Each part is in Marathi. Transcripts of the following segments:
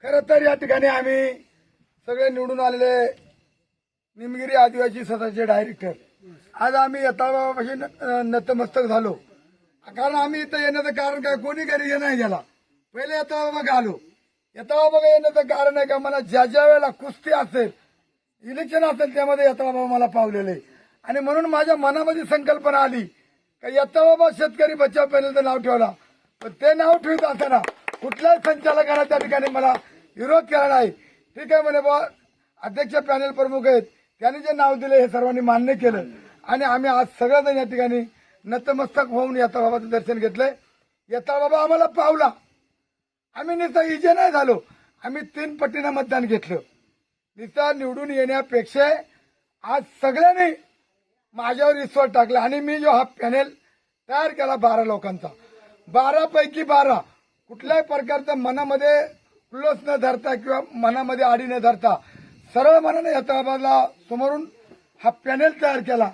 खरं तर या ठिकाणी आम्ही सगळे निवडून आलेले निमगिरी आदिवासी सदाचे डायरेक्टर आज आम्ही यथाबापाशी नतमस्तक झालो. कारण आम्ही इथं येण्याचं कारण काय, कोणी घरी नाही गेला. पहिले यथाबाबा आलो. यथाबाबा येण्याचं कारण आहे का, मला ज्या ज्या वेळेला कुस्ती असेल, इलेक्शन असेल, त्यामध्ये यथाबाबा मला पावलेले. आणि म्हणून माझ्या मनामध्ये संकल्पना आली का यथाबाबा शेतकरी बचाव पॅनलचं नाव ठेवला. पण ते नाव ठेवत असताना कुठल्याही संचालकाला त्या ठिकाणी मला विरोध केला नाही. ठीक आहे म्हणे बा, अध्यक्ष पॅनल प्रमुख आहेत, त्यांनी जे नाव दिले हे सर्वांनी मान्य केलं. आणि आम्ही आज सगळेजण या ठिकाणी नतमस्तक होऊन यथाबाबाचं दर्शन घेतलंय. यथाबाबा आम्हाला पावला. आम्ही नुसतं इजे नाही झालो, आम्ही 3 पटीनं मतदान घेतलं. नुसतं निवडून येण्यापेक्षा आज सगळ्यांनी माझ्यावर विश्वास टाकला. आणि मी जो हा पॅनेल तयार केला 12 लोकांचा, 12 पैकी 12 कुठल्याही प्रकारचं मनामध्ये क्लोज न धरता किंवा मनामध्ये आडी न धरता सरळ मनाने यथाबाबाला समोरून हा पॅनेल तयार केला.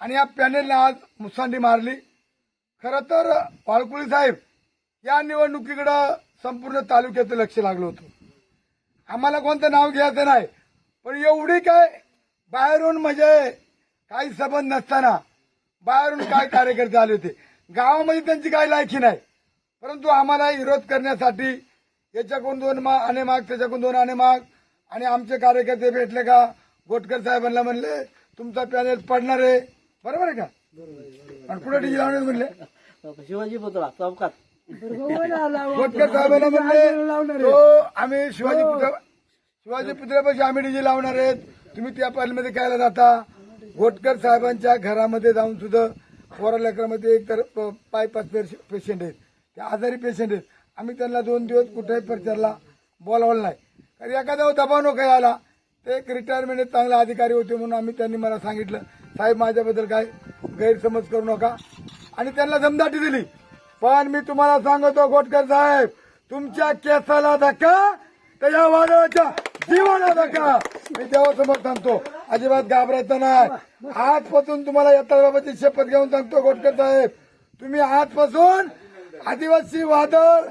आणि या पॅनेलने आज मुसंडी मारली. खरं तर वाळकुळी साहेब या निवडणुकीकडं संपूर्ण तालुक्याचं लक्ष लागलं होतं. आम्हाला कोणतं नाव घ्यायचं नाही, पण एवढी काय बाहेरून म्हणजे काही संबंध नसताना बाहेरून काय कार्यकर्ते आले होते. गावामध्ये त्यांची काही लायकी नाही, परंतु आम्हाला विरोध करण्यासाठी याच्याकडून 2 आणे माग, त्याच्याकडून 2 आणे माग. आणि आमचे कार्यकर्ते भेटले का गोटकर साहेबांना म्हणले तुमचा पॅनेल पडणार आहे. बरोबर आहे का? आणि कुठे डीजी लावणार म्हणले, शिवाजी पुतळा चौकात गोटकर साहेबांना म्हणले तो आम्ही शिवाजी पुतळ्यापाशी आम्ही डीजी लावणार आहेत, तुम्ही त्या पॅनेलमध्ये कायला जाता. गोटकर साहेबांच्या घरामध्ये जाऊन सुद्धा पोरा लेकरामध्ये एक तर बायपास पेशंट आहेत, ते आजारी पेशंट आहेत. आम्ही त्यांना 2 दिवस कुठेही प्रचारला बोलावलं नाही. कारण एखाद्या दबाव नको यायला. ते एक रिटायरमेंट चांगले अधिकारी होते म्हणून आम्ही त्यांनी मला सांगितलं साहेब माझ्याबद्दल काय गैरसमज करू नका. आणि त्यांना दमदाटी दिली. पण मी तुम्हाला सांगतो गोटकर साहेब, तुमच्या केसाला धक्का तर या वादळाच्या जीवाला धक्का. मी देवासमोर सांगतो, अजिबात घाबरायचं नाही. आजपासून तुम्हाला यथाबाबाची शपथ घेऊन सांगतो गोटकर साहेब, तुम्ही आजपासून आदिवासी वादळ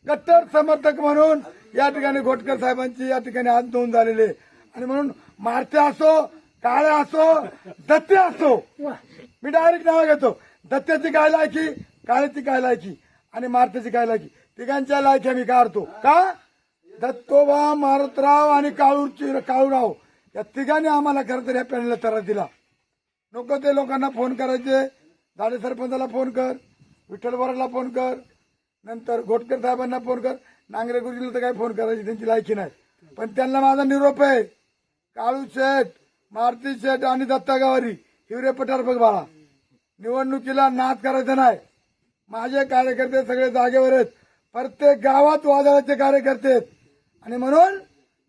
कट्टर समर्थक म्हणून या ठिकाणी गोटकर साहेबांची या ठिकाणी आज नोंद झालेली आहे. आणि म्हणून मारते असो, काळे असो, दत्ते असो, मी डायरेक्ट नाव घेतो. दत्त्याची काय लायकी, काळ्याची काय लायकी आणि मारत्याची काय लायकी, तिघांच्या लायकी मी काढतो. का दत्तोबा, मारुतराव आणि काळूराव या तिघांनी आम्हाला खरं तर या पॅनलला त्रास दिला. नको ते लोकांना फोन करायचे, झाडे सरपंचाला फोन कर, विठ्ठल बोराला फोन कर, नंतर गोटकर साहेबांना फोन कर, नांगरे गुरुजीला तर काही फोन करायची त्यांची लायकी नाही. पण त्यांना माझा निरोप आहे, काळू शेठ, मारुती शेठ आणि दत्ता गावारी हिवरे पठार बघ बाळा, निवडणुकीला नाद करायचा नाही. माझे कार्यकर्ते सगळे जागेवर आहेत, प्रत्येक गावात वादळाचे कार्यकर्ते आहेत. आणि म्हणून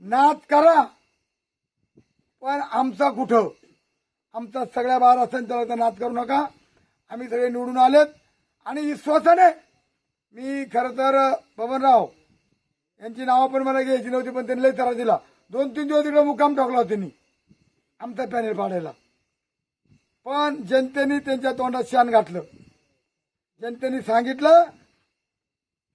नाद करा, पण आमचा कुठं, आमचा सगळ्या 12 संचालकांचा नाद करू नका. आम्ही सगळे निवडून आलेत आणि विश्वासाने मी खरं तर बबनराव यांची नावं पण मला घ्यायची नव्हती, पण त्यांनी लई त्रास दिला. 2-3 दिवस तिकडे मुक्काम टाकला त्यांनी आमचा पॅनेल पाडायला. पण जनतेने त्यांच्या तोंडात शान घातलं. जनतेने सांगितलं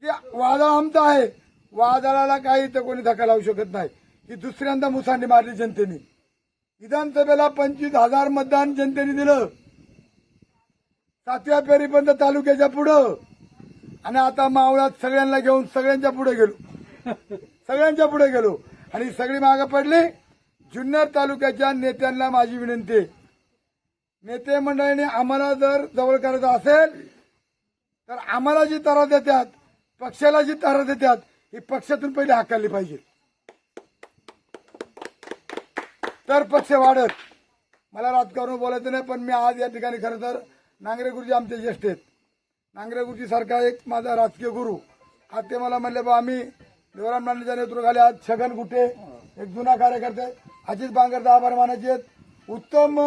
की वादळ आमचा आहे, वादळाला काही तर कोणी धक्का लावू शकत नाही. ही दुसऱ्यांदा मुसांडी मारली जनतेने. विधानसभेला 25,000 मतदान जनतेने दिलं, 7व्या फेरीपर्यंत तालुक्याच्या पुढं. आणि आता मावळात सगळ्यांना घेऊन सगळ्यांच्या पुढे गेलो आणि सगळी मागं पडली. जुन्नर तालुक्याच्या नेत्यांना माझी विनंती आहे, नेते मंडळीने आम्हाला जर जवळ करायचं असेल तर आम्हाला जी तारा देतात, पक्षाला जी तारा देतात, ही पक्षातून पहिले हाकालली पाहिजे, तर पक्ष वाढत. मला राजकारण बोलायचं नाही, पण मी आज या ठिकाणी खरं तर नांगरे गुरुजी आमचे ज्येष्ठ आहेत. नांगरे गुरुजी सारखा एक माझा राजकीय गुरु, आज ते मला म्हणले बा आम्ही देवराम लांडेच्या नेतृत्वाखाली आज छगन गुटे एक जुना कार्यकर्ते, अजित बांगरचा आभार मानायचे आहेत, उत्तम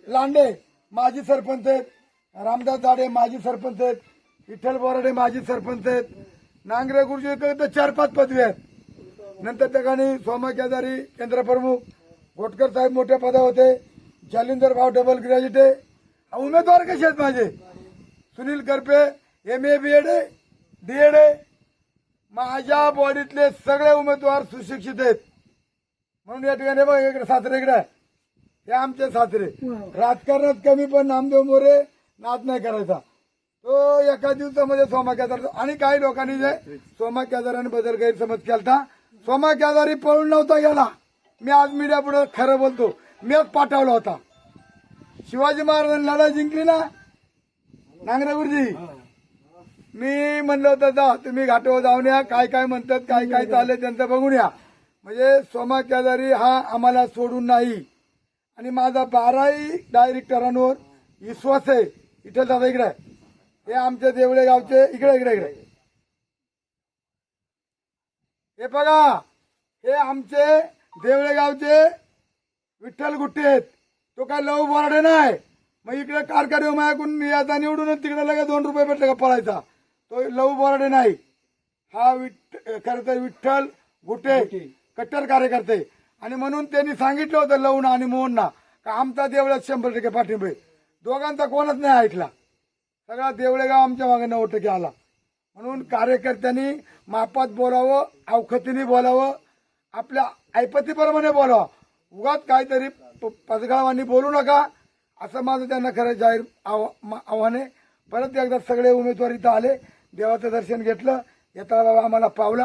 लांडे माजी सरपंच आहेत, रामदास दाडे माजी सरपंच आहेत, विठ्ठल बोराडे माजी सरपंच आहेत. नांगरे गुरुजी 4-5 पदवी आहेत. नंतर त्या ठिकाणी सोमा केदारी केंद्र प्रमुख, गोटकर साहेब मोठ्या पदावर होते, जालिंदर भाऊ डबल ग्रॅज्युएट आहे. उमेदवार कसे आहेत माझे, Sunil Karpe MA BEd DEd माझ्या बॉडीतले सगळे उमेदवार सुशिक्षित आहेत. म्हणून या ठिकाणी बघ इकडे सासरे इकडे आहे. हे आमचे सासरे. राजकारणात कमी पण नामदेव मोरे नाद नाही करायचा. तो एका दिवसामध्ये सोमा केदार आणि काही लोकांनी जे सोमा केदारांबद्दल गैरसमज केलता. सोमा केदारी पळून नव्हता गेला. मी आज मीडिया पुढे खरं बोलतो. मीच पाठवला होता. शिवाजी महाराजांनी लढाई जिंकली ना नांगरे गुरुजी. मी म्हणलं होतं जा तुम्ही घाटावर जाऊन या. काय काय म्हणतात काय काय चाललंय त्यांचं बघून या. म्हणजे सोमा केदारी हा आम्हाला सोडून नाही. आणि माझा 12ही डायरेक्टरांवर विश्वास आहे. इथे दादा इकडे आहे. हे आमच्या देवळे गावचे इकडे इकडे इकडे हे बघा. हे आमचे देवळे गावचे विठ्ठल गुट्टे आहेत. तो काय लव बोराडे नाही. मग इकडे कारखाने माझ्याकडून याचा निवडून तिकडे लगेच 2 रुपये भेटले का पळायचा. तो लव बोराडे नाही. हा खरं विठ्ठल गुट्टे कट्टर कार्यकर्ते. आणि म्हणून त्यांनी सांगितलं होतं लवणा आणि मोहनना का आमचा देवळात 100% पाठिंबा. दोघांचा कोणच नाही ऐकला. सगळा देवळेगाव आमच्या मागे 90% आला. म्हणून कार्यकर्त्यांनी मापात बोलावं, अवखतीने बोलावं, आपल्या ऐपतीप्रमाणे बोलावं. उगाच काहीतरी पसगावांनी बोलू नका असं माझं त्यांना खरं जाहीर आव्हान आहे. परत एकदा सगळे उमेदवार इथं आले. देवाचं दर्शन घेतलं. येता बाबा आम्हाला पावला.